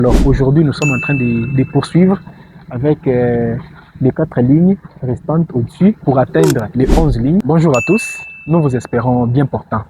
Alors aujourd'hui, nous sommes en train de poursuivre avec les 4 lignes restantes au-dessus pour atteindre les 11 lignes. Bonjour à tous, nous vous espérons bien portants.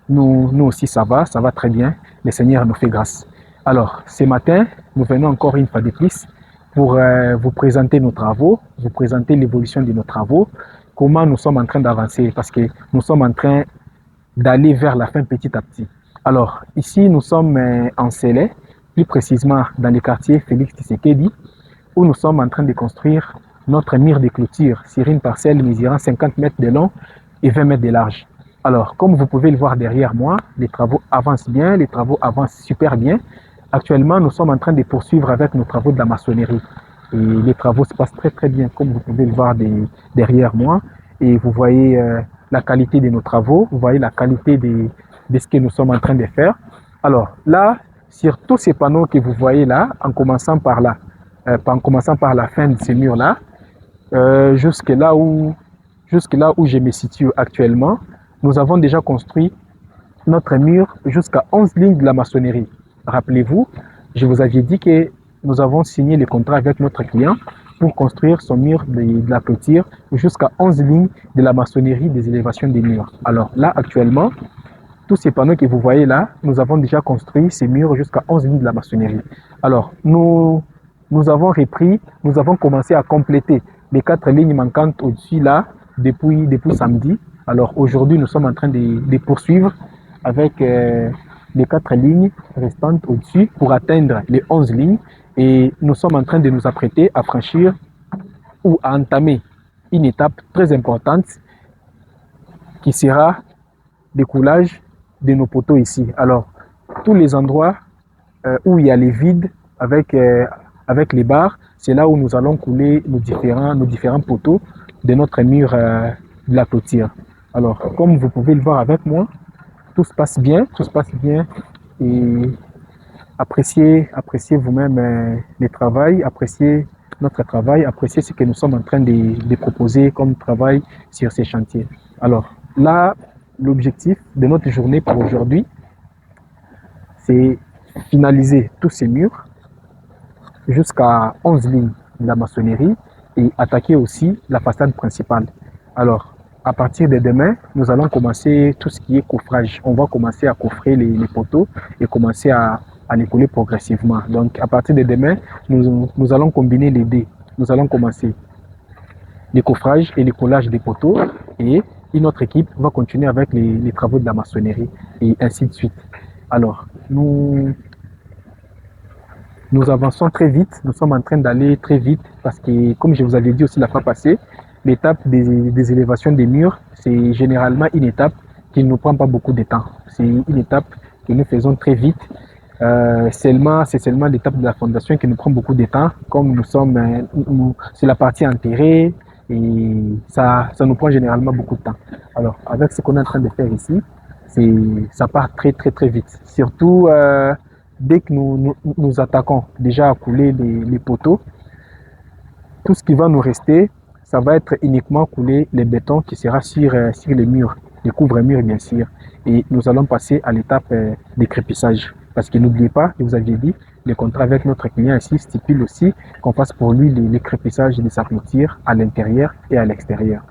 Nous aussi, ça va très bien. Le Seigneur nous fait grâce. Alors, ce matin, nous venons encore une fois de plus pour vous présenter nos travaux, vous présenter l'évolution de nos travaux, comment nous sommes en train d'avancer, parce que nous sommes en train d'aller vers la fin petit à petit. Alors, ici, nous sommes en Célé, plus précisément dans le quartier Félix Tshisekedi, où nous sommes en train de construire notre mur de clôture sur une parcelle mesurant 50 mètres de long et 20 mètres de large. Alors, comme vous pouvez le voir derrière moi, les travaux avancent bien, les travaux avancent super bien. Actuellement, nous sommes en train de poursuivre avec nos travaux de la maçonnerie. Et les travaux se passent très bien, comme vous pouvez le voir derrière moi. Et vous voyez la qualité de nos travaux, vous voyez la qualité de ce que nous sommes en train de faire. Alors là, sur tous ces panneaux que vous voyez là, en commençant par là, la fin de ces murs-là, jusque là où je me situe actuellement, nous avons déjà construit notre mur jusqu'à 11 lignes de la maçonnerie. Rappelez-vous, je vous avais dit que nous avons signé le contrat avec notre client pour construire son mur de la clôture jusqu'à 11 lignes de la maçonnerie des élévations des murs. Alors là, actuellement, tous ces panneaux que vous voyez là, nous avons déjà construit ces murs jusqu'à 11 lignes de la maçonnerie. Alors, nous avons repris, nous avons commencé à compléter les 4 lignes manquantes au-dessus là, depuis samedi. Alors aujourd'hui, nous sommes en train de poursuivre avec les 4 lignes restantes au-dessus pour atteindre les 11 lignes. Et nous sommes en train de nous apprêter à franchir ou à entamer une étape très importante qui sera le coulage de nos poteaux ici. Alors, tous les endroits où il y a les vides avec les barres, c'est là où nous allons couler nos différents poteaux de notre mur de la clôture. Alors, comme vous pouvez le voir avec moi, tout se passe bien et appréciez vous-même le travail, appréciez notre travail, appréciez ce que nous sommes en train de proposer comme travail sur ces chantiers. Alors là, l'objectif de notre journée pour aujourd'hui, c'est finaliser tous ces murs jusqu'à 11 lignes de la maçonnerie et attaquer aussi la façade principale. Alors, à partir de demain, nous allons commencer tout ce qui est coffrage. On va commencer à coffrer les poteaux et commencer à les coller progressivement. Donc, à partir de demain, nous allons combiner les deux. Nous allons commencer les coffrages et les collages des poteaux et une autre équipe va continuer avec les travaux de la maçonnerie et ainsi de suite. Alors, nous avançons très vite, nous sommes en train d'aller très vite parce que, comme je vous avais dit aussi la fois passée, l'étape des élévations des murs, c'est généralement une étape qui ne nous prend pas beaucoup de temps. C'est une étape que nous faisons très vite. C'est seulement l'étape de la fondation qui nous prend beaucoup de temps. Comme nous sommes, c'est la partie enterrée et ça nous prend généralement beaucoup de temps. Alors, avec ce qu'on est en train de faire ici, ça part très vite. Surtout dès que nous attaquons déjà à couler les poteaux, tout ce qui va nous rester, ça va être uniquement couler le béton qui sera sur les murs, les couvre-murs bien sûr. Et nous allons passer à l'étape de crépissage. Parce que n'oubliez pas, je vous avais dit, le contrat avec notre client ici stipule aussi qu'on fasse pour lui les crépissages de sa clôture à l'intérieur et à l'extérieur.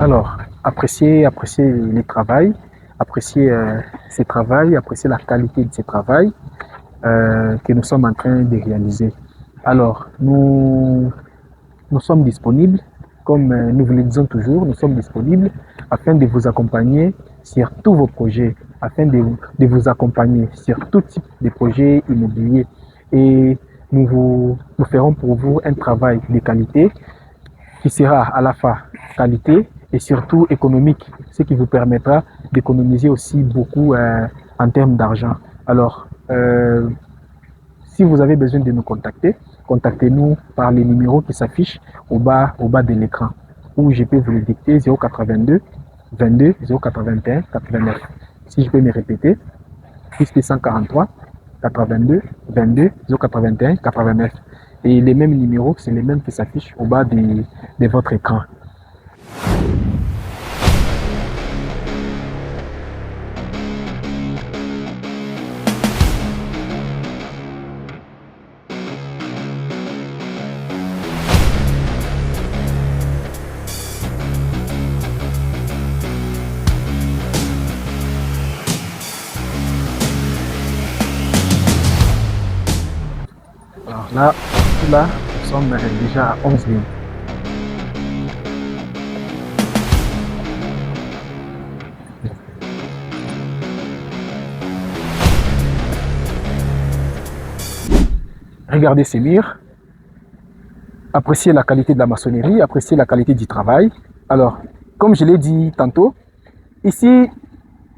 Alors, appréciez le travail, appréciez ce travail, appréciez la qualité de ce travail que nous sommes en train de réaliser. Alors, nous sommes disponibles, comme nous vous le disons toujours, nous sommes disponibles afin de vous accompagner sur tous vos projets, afin de vous accompagner sur tout type de projets immobiliers. Et nous ferons pour vous un travail de qualité qui sera à la fois qualité et surtout économique, ce qui vous permettra d'économiser aussi beaucoup en termes d'argent. Alors, si vous avez besoin de nous contacter, contactez-nous par les numéros qui s'affichent au bas de l'écran, ou je peux vous le dicter 082 22 081 89. Si je peux me répéter, plus 143 82 22 081 89. Et les mêmes numéros, c'est les mêmes qui s'affichent au bas de votre écran. Alors là, nous sommes déjà à 11 lignes. Regardez ces murs, appréciez la qualité de la maçonnerie, appréciez la qualité du travail. Alors, comme je l'ai dit tantôt, ici,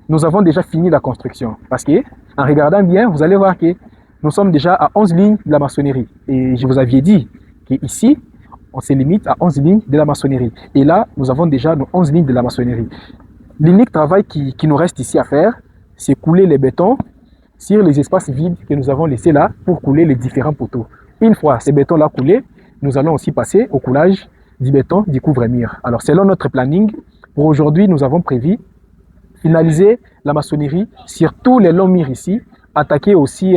nous avons déjà fini la construction. Parce que, en regardant bien, vous allez voir que nous sommes déjà à 11 lignes de la maçonnerie. Et je vous avais dit qu'ici, on se limite à 11 lignes de la maçonnerie. Et là, nous avons déjà nos 11 lignes de la maçonnerie. L'unique travail qui nous reste ici à faire, c'est couler les bétons sur les espaces vides que nous avons laissés là pour couler les différents poteaux. Une fois ces bétons-là coulés, nous allons aussi passer au coulage du béton du couvre-mur. Alors, selon notre planning, pour aujourd'hui, nous avons prévu finaliser la maçonnerie sur tous les longs murs ici, attaquer aussi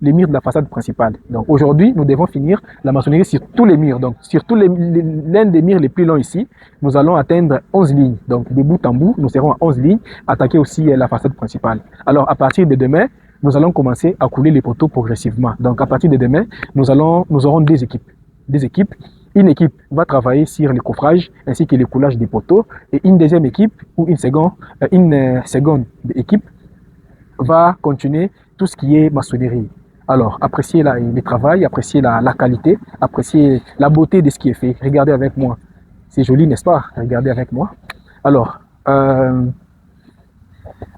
les murs de la façade principale. Donc aujourd'hui, nous devons finir la maçonnerie sur tous les murs. Donc sur l'un des murs les plus longs ici, nous allons atteindre 11 lignes. Donc de bout en bout, nous serons à 11 lignes, attaquer aussi la façade principale. Alors à partir de demain, nous allons commencer à couler les poteaux progressivement. Donc à partir de demain, nous aurons deux équipes. Une équipe va travailler sur le coffrage ainsi que le coulage des poteaux, et une deuxième équipe ou une seconde équipe va continuer tout ce qui est maçonnerie. Alors, appréciez le travail, appréciez la qualité, appréciez la beauté de ce qui est fait. Regardez avec moi. C'est joli, n'est-ce pas? Regardez avec moi. Alors,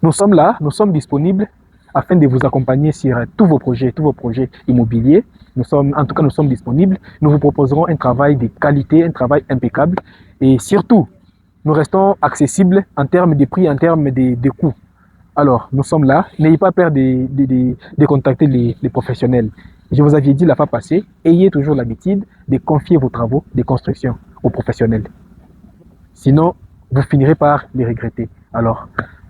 nous sommes là, nous sommes disponibles afin de vous accompagner sur tous vos projets immobiliers. Nous sommes disponibles. Nous vous proposerons un travail de qualité, un travail impeccable. Et surtout, nous restons accessibles en termes de prix, en termes de coûts. Alors, nous sommes là. N'ayez pas peur de contacter les professionnels. Je vous avais dit la fois passée, ayez toujours l'habitude de confier vos travaux de construction aux professionnels. Sinon, vous finirez par les regretter. Alors,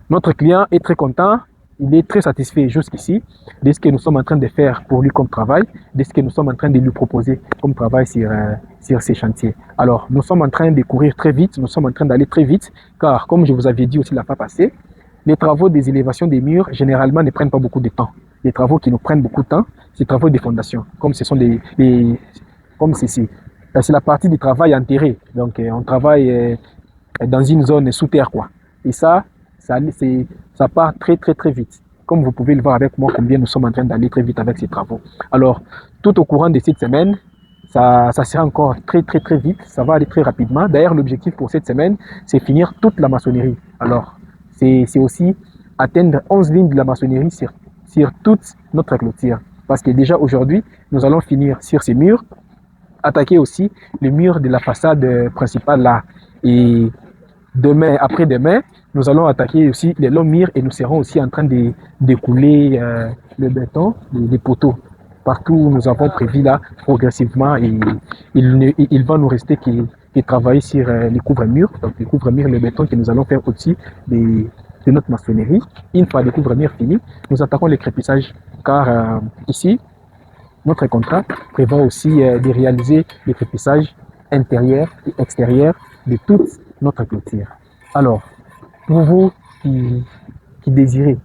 notre client est très content, il est très satisfait jusqu'ici de ce que nous sommes en train de faire pour lui comme travail, de ce que nous sommes en train de lui proposer comme travail sur ces chantiers. Alors, nous sommes en train de courir très vite, nous sommes en train d'aller très vite, car comme je vous avais dit aussi la fois passée, les travaux des élévations des murs, généralement, ne prennent pas beaucoup de temps. Les travaux qui nous prennent beaucoup de temps, c'est les travaux des fondations, comme ce sont comme ceci. C'est la partie du travail enterré. Donc, on travaille dans une zone sous terre, quoi. Et ça part très, très, très vite. Comme vous pouvez le voir avec moi, combien nous sommes en train d'aller très vite avec ces travaux. Alors, tout au courant de cette semaine, ça sera encore très, très, très vite. Ça va aller très rapidement. D'ailleurs, l'objectif pour cette semaine, c'est finir toute la maçonnerie. Alors, c'est aussi atteindre 11 lignes de la maçonnerie sur toute notre clôture. Parce que déjà aujourd'hui, nous allons finir sur ces murs, attaquer aussi les murs de la façade principale là. Et demain, après-demain, nous allons attaquer aussi les longs murs et nous serons aussi en train de découler le béton, les poteaux. Partout où nous avons prévu là, progressivement, et il va nous rester que travailler sur les couvre-murs, donc les couvre-murs, le béton que nous allons faire au-dessus de notre maçonnerie. Une fois les couvre-murs finis, nous attaquons les crépissages, car ici, notre contrat prévoit aussi de réaliser les crépissages intérieurs et extérieurs de toute notre clôture. Alors, pour vous qui désirez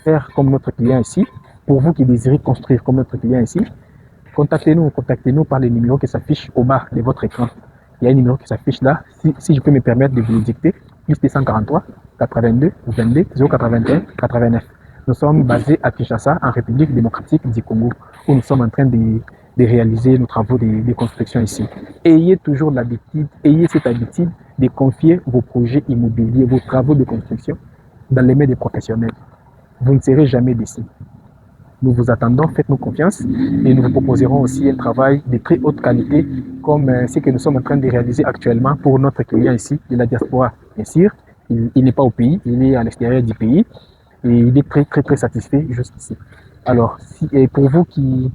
faire comme notre client ici, pour vous qui désirez construire comme notre client ici, contactez-nous par les numéros qui s'affichent au bas de votre écran. Il y a un numéro qui s'affiche là, si je peux me permettre de vous le dicter, plus 143 82 22 081 89. Nous sommes basés à Kinshasa, en République démocratique du Congo, où nous sommes en train de réaliser nos travaux de construction ici. Ayez toujours l'habitude, ayez cette habitude de confier vos projets immobiliers, vos travaux de construction dans les mains des professionnels. Vous ne serez jamais déçus. Nous vous attendons, faites-nous confiance et nous vous proposerons aussi un travail de très haute qualité comme ce que nous sommes en train de réaliser actuellement pour notre client ici de la diaspora. Bien sûr, il n'est pas au pays, il est à l'extérieur du pays et il est très satisfait jusqu'ici. Alors, et pour vous qui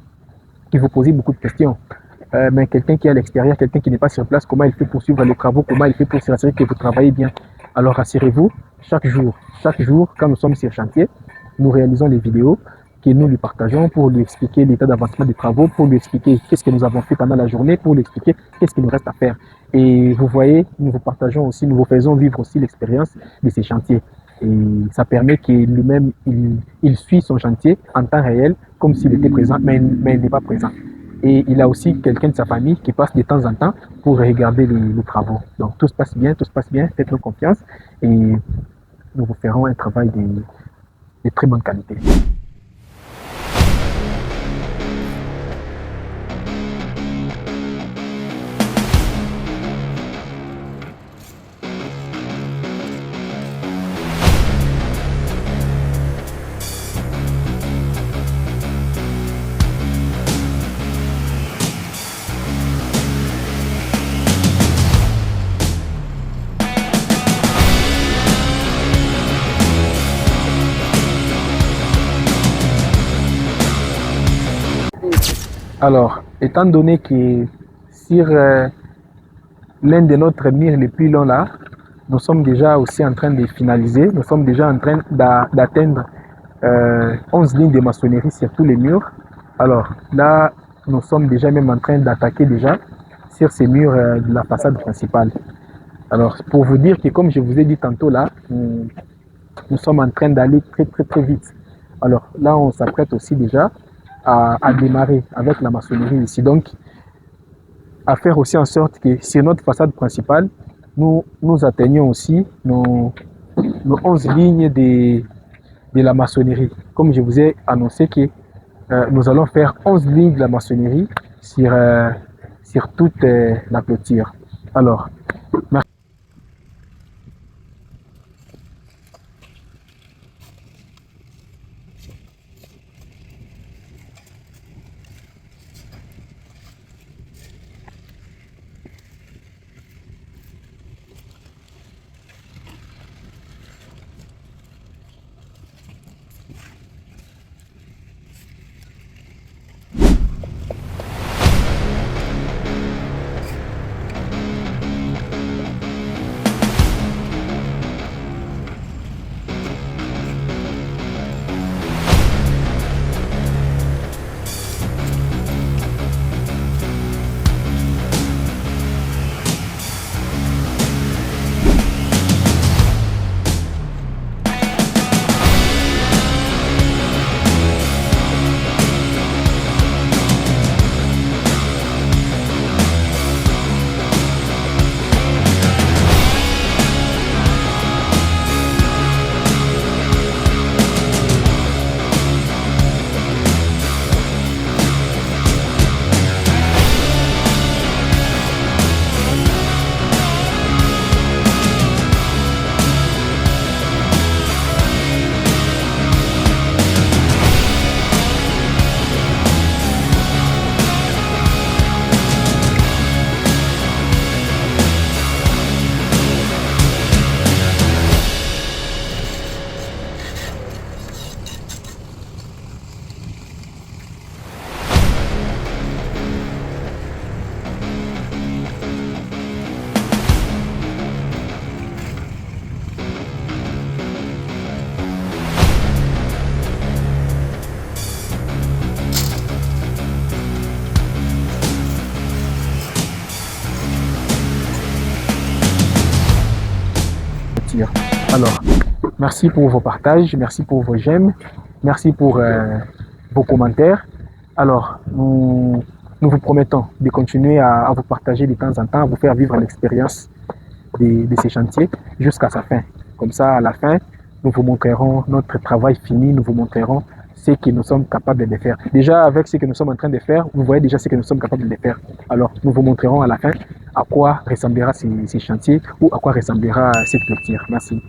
vous posez beaucoup de questions, mais quelqu'un qui est à l'extérieur, quelqu'un qui n'est pas sur place, comment il fait pour suivre les travaux, comment il fait pour s'assurer que vous travaillez bien. Alors rassurez-vous, chaque jour, quand nous sommes sur chantier, nous réalisons les vidéos que nous lui partageons pour lui expliquer l'état d'avancement des travaux, pour lui expliquer qu'est-ce que nous avons fait pendant la journée, pour lui expliquer qu'est-ce qu'il nous reste à faire. Et vous voyez, nous vous partageons aussi, nous vous faisons vivre aussi l'expérience de ces chantiers. Et ça permet qu'il lui-même, il suit son chantier en temps réel, comme s'il était présent, mais il n'est pas présent. Et il a aussi quelqu'un de sa famille qui passe de temps en temps pour regarder les travaux. Donc tout se passe bien, faites-nous confiance et nous vous ferons un travail de très bonne qualité. Alors, étant donné que sur l'un de notre murs les plus longs là, nous sommes déjà aussi en train de finaliser, nous sommes déjà en train d'atteindre 11 lignes de maçonnerie sur tous les murs. Alors là, nous sommes déjà même en train d'attaquer déjà sur ces murs de la façade principale. Alors, pour vous dire que comme je vous ai dit tantôt là, nous sommes en train d'aller très vite. Alors là, on s'apprête aussi déjà à démarrer avec la maçonnerie ici. Donc, à faire aussi en sorte que sur notre façade principale, nous atteignions aussi nos 11 lignes de la maçonnerie. Comme je vous ai annoncé que nous allons faire 11 lignes de la maçonnerie sur toute la clôture. Alors, merci. Alors, merci pour vos partages, merci pour vos j'aime, merci pour vos commentaires. Alors, nous vous promettons de continuer à vous partager de temps en temps, à vous faire vivre l'expérience de ces chantiers jusqu'à sa fin. Comme ça, à la fin, nous vous montrerons notre travail fini, nous vous montrerons ce que nous sommes capables de faire. Déjà, avec ce que nous sommes en train de faire, vous voyez déjà ce que nous sommes capables de faire. Alors, nous vous montrerons à la fin à quoi ressemblera ces chantiers ou à quoi ressemblera cette lecture. Merci.